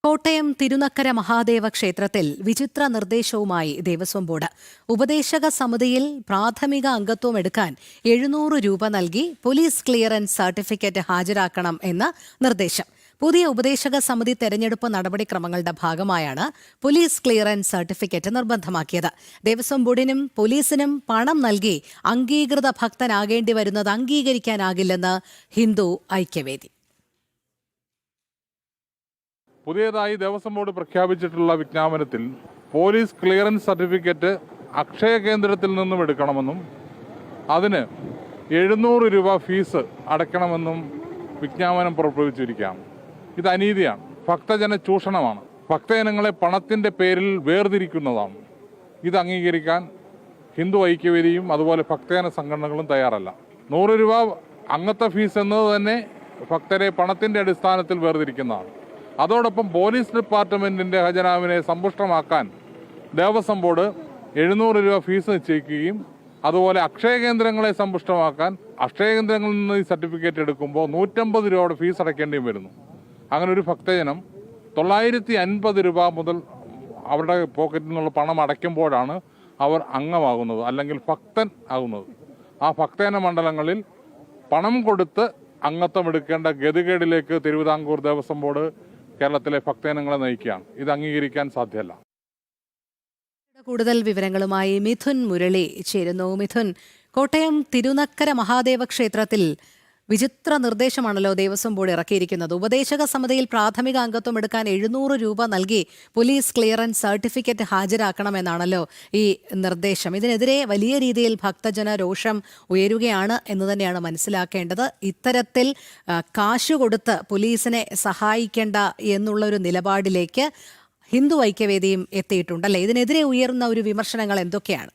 കോട്ടയം തിരുനക്കര മഹാദേവ ക്ഷേത്രത്തിൽ വിചിത്ര നിർദ്ദേശവുമായി ദേവസ്വം ബോർഡ്. ഉപദേശക സമിതിയിൽ പ്രാഥമിക അംഗത്വം എടുക്കാൻ 700 രൂപ നൽകി പോലീസ് ക്ലിയറൻസ് സർട്ടിഫിക്കറ്റ് ഹാജരാക്കണം എന്ന നിർദ്ദേശം. പുതിയ ഉപദേശക സമിതി തെരഞ്ഞെടുപ്പ് നടപടിക്രമങ്ങളുടെ ഭാഗമായാണ് പോലീസ് ക്ലിയറൻസ് സർട്ടിഫിക്കറ്റ് നിർബന്ധമാക്കിയത്. ദേവസ്വം ബോർഡിനും പോലീസിനും പണം നൽകി അംഗീകൃത ഭക്തനാകേണ്ടി വരുന്നത് അംഗീകരിക്കാനാകില്ലെന്ന് ഹിന്ദു ഐക്യവേദി. പുതിയതായി ദേവസ്വം ബോർഡ് പ്രഖ്യാപിച്ചിട്ടുള്ള വിജ്ഞാപനത്തിൽ പോലീസ് ക്ലിയറൻസ് സർട്ടിഫിക്കറ്റ് അക്ഷയ കേന്ദ്രത്തിൽ നിന്നും എടുക്കണമെന്നും അതിന് 700 രൂപ ഫീസ് അടയ്ക്കണമെന്നും വിജ്ഞാപനം പുറപ്പെടുവിച്ചിരിക്കുകയാണ്. ഇത് അനീതിയാണ്, ഭക്തജന ചൂഷണമാണ്, ഭക്തജനങ്ങളെ പണത്തിൻ്റെ പേരിൽ വേർതിരിക്കുന്നതാണ്. ഇത് അംഗീകരിക്കാൻ ഹിന്ദു ഐക്യവേദിയും അതുപോലെ ഭക്തജന സംഘടനകളും തയ്യാറല്ല. 100 രൂപ അംഗത്വ ഫീസ് എന്നത് തന്നെ ഭക്തരെ പണത്തിൻ്റെ അടിസ്ഥാനത്തിൽ വേർതിരിക്കുന്നതാണ്. അതോടൊപ്പം പോലീസ് ഡിപ്പാർട്ട്മെൻറ്റിൻ്റെ ഖജനാവിനെ സമ്പുഷ്ടമാക്കാൻ ദേവസ്വം ബോർഡ് 700 രൂപ ഫീസ് നിശ്ചയിക്കുകയും അതുപോലെ അക്ഷയ കേന്ദ്രങ്ങളെ സമ്പുഷ്ടമാക്കാൻ അക്ഷയ കേന്ദ്രങ്ങളിൽ നിന്ന് ഈ സർട്ടിഫിക്കറ്റ് എടുക്കുമ്പോൾ 150 രൂപയുടെ ഫീസ് അടയ്ക്കേണ്ടിയും വരുന്നു. അങ്ങനെ ഒരു ഭക്തജനം 950 രൂപ മുതൽ അവരുടെ പോക്കറ്റിൽ നിന്നുള്ള പണം അടയ്ക്കുമ്പോഴാണ് അവർ അംഗമാകുന്നത്, അല്ലെങ്കിൽ ഭക്തൻ ആകുന്നത്. ആ ഭക്തജന മണ്ഡലങ്ങളിൽ പണം കൊടുത്ത് അംഗത്വം എടുക്കേണ്ട ഗതികേടിലേക്ക് തിരുവിതാംകൂർ ദേവസ്വം ബോർഡ് കേരളത്തിലെ ഭക്തജനങ്ങളെ നയിക്കുകയാണ്. ഇത് അംഗീകരിക്കാൻ സാധ്യമല്ല. കൂടുതൽ വിവരങ്ങളുമായി മിഥുൻ മുരളി ചേരുന്നു. മിഥുൻ, കോട്ടയം തിരുനക്കര മഹാദേവ ക്ഷേത്രത്തിൽ വിചിത്ര നിർദ്ദേശമാണല്ലോ ദേവസ്വം ബോർഡ് ഇറക്കിയിരിക്കുന്നത്. ഉപദേശക സമിതിയിൽ പ്രാഥമിക അംഗത്വം എടുക്കാൻ 700 രൂപ നൽകി പോലീസ് ക്ലിയറൻസ് സർട്ടിഫിക്കറ്റ് ഹാജരാക്കണമെന്നാണല്ലോ ഈ നിർദ്ദേശം. ഇതിനെതിരെ വലിയ രീതിയിൽ ഭക്തജന രോഷം ഉയരുകയാണ് എന്ന് തന്നെയാണ് മനസ്സിലാക്കേണ്ടത്. ഇത്തരത്തിൽ കാശ് കൊടുത്ത് പോലീസിനെ സഹായിക്കേണ്ട എന്നുള്ളൊരു നിലപാടിലേക്ക് ഹിന്ദു ഐക്യവേദിയും എത്തിയിട്ടുണ്ടല്ലേ? ഇതിനെതിരെ ഉയർന്ന ഒരു വിമർശനങ്ങൾ എന്തൊക്കെയാണ്?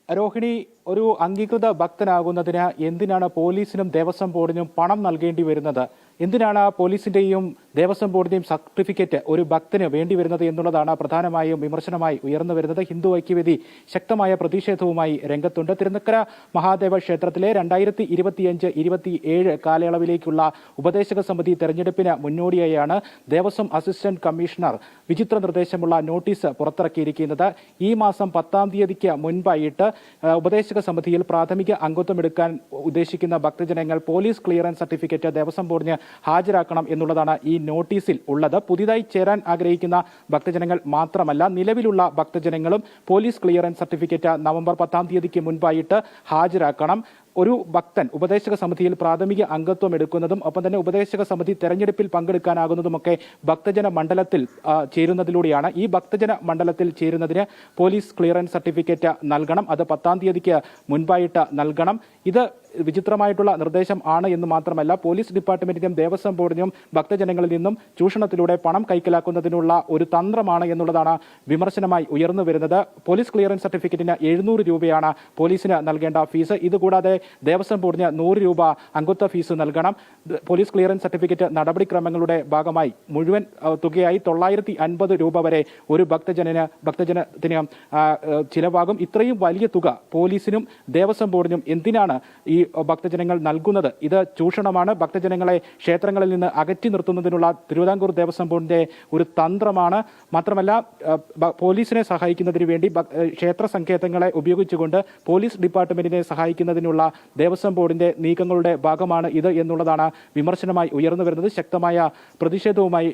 രോഹിണി, ഒരു അംഗീകൃത ഭക്തനാകുന്നതിന് എന്തിനാണ് പോലീസിനും ദേവസ്വം ബോർഡിനും പണം നൽകേണ്ടി വരുന്നത്? എന്തിനാണ് പോലീസിന്റെയും ദേവസ്വം ബോർഡിന്റെയും സർട്ടിഫിക്കറ്റ് ഒരു ഭക്തന് വേണ്ടി വരുന്നത് എന്നുള്ളതാണ് പ്രധാനമായും വിമർശനമായി ഉയർന്നു വരുന്നത്. ഹിന്ദു ഐക്യവേദി ശക്തമായ പ്രതിഷേധവുമായി രംഗത്തുണ്ട്. തിരുനക്കര മഹാദേവ ക്ഷേത്രത്തിലെ 2025-27 കാലയളവിലേക്കുള്ള ഉപദേശക സമിതി തെരഞ്ഞെടുപ്പിന് മുന്നോടിയായാണ് ദേവസ്വം അസിസ്റ്റന്റ് കമ്മീഷണർ വിചിത്ര നിർദ്ദേശമുള്ള നോട്ടീസ് പുറത്തിറക്കിയിരിക്കുന്നത്. ഈ മാസം 10-ാം തീയതിക്ക് മുൻപായിട്ട് ഉപദേശക സമിതിയിൽ പ്രാഥമിക അംഗത്വം എടുക്കാൻ ഉദ്ദേശിക്കുന്ന ഭക്തജനങ്ങൾ പോലീസ് ക്ലിയറൻസ് സർട്ടിഫിക്കറ്റ് ദേവസ്വം ബോർഡിന് ഹാജരാക്കണം എന്നുള്ളതാണ് ഈ നോട്ടീസിൽ ഉള്ളത്. പുതിയതായി ചേരാൻ ആഗ്രഹിക്കുന്ന ഭക്തജനങ്ങൾ മാത്രമല്ല, നിലവിലുള്ള ഭക്തജനങ്ങളും പോലീസ് ക്ലിയറൻസ് സർട്ടിഫിക്കറ്റ് നവംബർ 10-ാം തീയതിക്ക് മുൻപായിട്ട് ഹാജരാക്കണം. ഒരു ഭക്തൻ ഉപദേശക സമിതിയിൽ പ്രാഥമിക അംഗത്വം എടുക്കുന്നതും ഒപ്പം തന്നെ ഉപദേശക സമിതി തെരഞ്ഞെടുപ്പിൽ പങ്കെടുക്കാനാകുന്നതുമൊക്കെ ഭക്തജന മണ്ഡലത്തിൽ ചേരുന്നതിലൂടെയാണ്. ഈ ഭക്തജന മണ്ഡലത്തിൽ ചേരുന്നതിന് പോലീസ് ക്ലിയറൻസ് സർട്ടിഫിക്കറ്റ് നൽകണം. അത് 10-ാം തീയതിക്ക് മുൻപായിട്ട് നൽകണം. ഇത് വിചിത്രമായിട്ടുള്ള നിർദ്ദേശം ആണ് എന്ന് മാത്രമല്ല, പോലീസ് ഡിപ്പാർട്ട്മെന്റിനും ദേവസ്വം ബോർഡിനും ഭക്തജനങ്ങളിൽ നിന്നും ചൂഷണത്തിലൂടെ പണം കൈക്കലാക്കുന്നതിനുള്ള ഒരു തന്ത്രമാണ് എന്നുള്ളതാണ് വിമർശനമായി ഉയർന്നു വരുന്നത്. പോലീസ് ക്ലിയറൻസ് സർട്ടിഫിക്കറ്റിന് 700 രൂപയാണ് പോലീസിന് നൽകേണ്ട ഫീസ്. ഇതുകൂടാതെ ദേവസ്വം ബോർഡിന് 100 രൂപ അംഗത്വ ഫീസ് നൽകണം. പോലീസ് ക്ലിയറൻസ് സർട്ടിഫിക്കറ്റ് നടപടിക്രമങ്ങളുടെ ഭാഗമായി മുഴുവൻ തുകയായി 950 രൂപ വരെ ഒരു ഭക്തജനത്തിന് ചിലവാകും. ഇത്രയും വലിയ തുക പോലീസിനും ദേവസ്വം ബോർഡിനും എന്തിനാണ് ഈ ഭക്തജനങ്ങൾ നൽകുന്നത്? ഇത് ചൂഷണമാണ്. ഭക്തജനങ്ങളെ ക്ഷേത്രങ്ങളിൽ നിന്ന് അകറ്റി നിർത്തുന്നതിനുള്ള തിരുവിതാംകൂർ ദേവസ്വം ബോർഡിന്റെ ഒരു തന്ത്രമാണ്. മാത്രമല്ല, പോലീസിനെ സഹായിക്കുന്നതിന് വേണ്ടി ക്ഷേത്ര സങ്കേതങ്ങളെ ഉപയോഗിച്ചുകൊണ്ട് പോലീസ് ഡിപ്പാർട്ട്മെന്റിനെ സഹായിക്കുന്നതിനുള്ള ദേവസ്വം ബോർഡിന്റെ നീക്കങ്ങളുടെ ഭാഗമാണ് ഇത് എന്നുള്ളതാണ് വിമർശനമായി ഉയർന്നു വരുന്നത്. ശക്തമായ പ്രതിഷേധവുമായി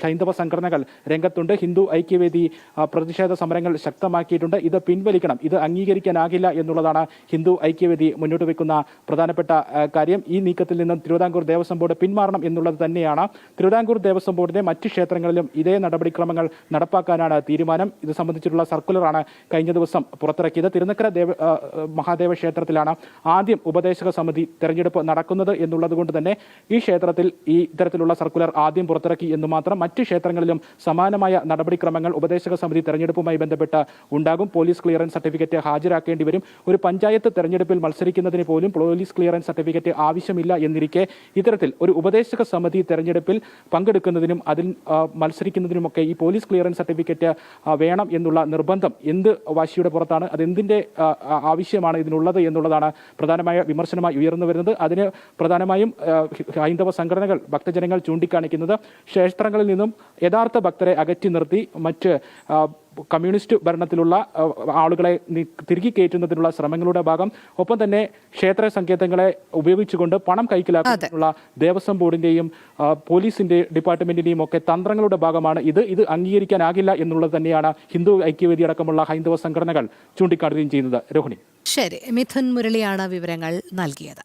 ഹൈന്ദവ സംഘടനകൾ രംഗത്തുണ്ട്. ഹിന്ദു ഐക്യവേദി പ്രതിഷേധ സമരങ്ങൾ ശക്തമാക്കിയിട്ടുണ്ട്. ഇത് പിൻവലിക്കണം, ഇത് അംഗീകരിക്കാനാകില്ല എന്നുള്ളതാണ് ഹിന്ദു ഐക്യവേദി മുന്നോട്ട് വെക്കുന്ന പ്രധാനപ്പെട്ട കാര്യം. ഈ നീക്കത്തിൽ നിന്നും തിരുവിതാംകൂർ ദേവസ്വം ബോർഡ് പിന്മാറണം എന്നുള്ളത് തന്നെയാണ്. തിരുവിതാംകൂർ ദേവസ്വം ബോർഡിന്റെ മറ്റ് ക്ഷേത്രങ്ങളിലും ഇതേ നടപടിക്രമങ്ങൾ നടപ്പാക്കാനാണ് തീരുമാനം. ഇത് സംബന്ധിച്ചിട്ടുള്ള സർക്കുലറാണ് കഴിഞ്ഞ ദിവസം പുറത്തിറക്കിയത്. തിരുനക്കര മഹാദേവ ക്ഷേത്രത്തിലാണ് ആദ്യം ഉപദേശക സമിതി തെരഞ്ഞെടുപ്പ് നടക്കുന്നത് എന്നുള്ളത് കൊണ്ട് തന്നെ ഈ ക്ഷേത്രത്തിൽ ഈ ഇത്തരത്തിലുള്ള സർക്കുലർ ആദ്യം പുറത്തിറക്കി എന്ന് മാത്രം. മറ്റ് ക്ഷേത്രങ്ങളിലും സമാനമായ നടപടിക്രമങ്ങൾ ഉപദേശക സമിതി തെരഞ്ഞെടുപ്പുമായി ബന്ധപ്പെട്ട് ഉണ്ടാകും. പോലീസ് ക്ലിയറൻസ് സർട്ടിഫിക്കറ്റ് ഹാജരാക്കേണ്ടി വരും. ഒരു പഞ്ചായത്ത് തെരഞ്ഞെടുപ്പിൽ മത്സരിക്കുന്നതിന് പോലും പോലീസ് ക്ലിയറൻസ് സർട്ടിഫിക്കറ്റ് ആവശ്യമില്ല എന്നിരിക്കെ ഇത്തരത്തിൽ ഒരു ഉപദേശക സമിതി തെരഞ്ഞെടുപ്പിൽ പങ്കെടുക്കുന്നതിനും അതിൽ മത്സരിക്കുന്നതിനുമൊക്കെ ഈ പോലീസ് ക്ലിയറൻസ് സർട്ടിഫിക്കറ്റ് വേണം എന്നുള്ള നിർബന്ധം എന്ത് വാശിയുടെ പുറത്താണ്, അതെന്തിന്റെ ആവശ്യമാണ് ഇതിനുള്ളത് എന്നുള്ളതാണ് പ്രധാനമായ വിമർശനമായി ഉയർന്നു വരുന്നത്. അതിന് പ്രധാനമായും ഹൈന്ദവ സംഘടനകൾ, ഭക്തജനങ്ങൾ ചൂണ്ടിക്കാണിക്കുന്നത് ക്ഷേത്രങ്ങളിൽ നിന്നും യഥാർത്ഥ ഭക്തരെ അകറ്റി നിർത്തി മറ്റ് കമ്മ്യൂണിസ്റ്റ് ഭരണത്തിലുള്ള ആളുകളെ തിരികെ കയറ്റുന്നതിനുള്ള ശ്രമങ്ങളുടെ ഭാഗം, ഒപ്പം തന്നെ ക്ഷേത്ര സങ്കേതങ്ങളെ ഉപയോഗിച്ചുകൊണ്ട് പണം കൈക്കലാക്കുന്നതിനുള്ള ദേവസ്വം ബോർഡിന്റെയും പോലീസിന്റെ ഡിപ്പാർട്ട്മെന്റിന്റെയും ഒക്കെ തന്ത്രങ്ങളുടെ ഭാഗമാണ് ഇത് അംഗീകരിക്കാനാകില്ല എന്നുള്ളത് തന്നെയാണ് ഹിന്ദു ഐക്യവേദി അടക്കമുള്ള ഹൈന്ദവ സംഘടനകൾ ചൂണ്ടിക്കാട്ടുകയും ചെയ്യുന്നത്. രോഹിണി. ശരി, മിഥുൻ മുരളിയാണ് വിവരങ്ങൾ നൽകിയത്.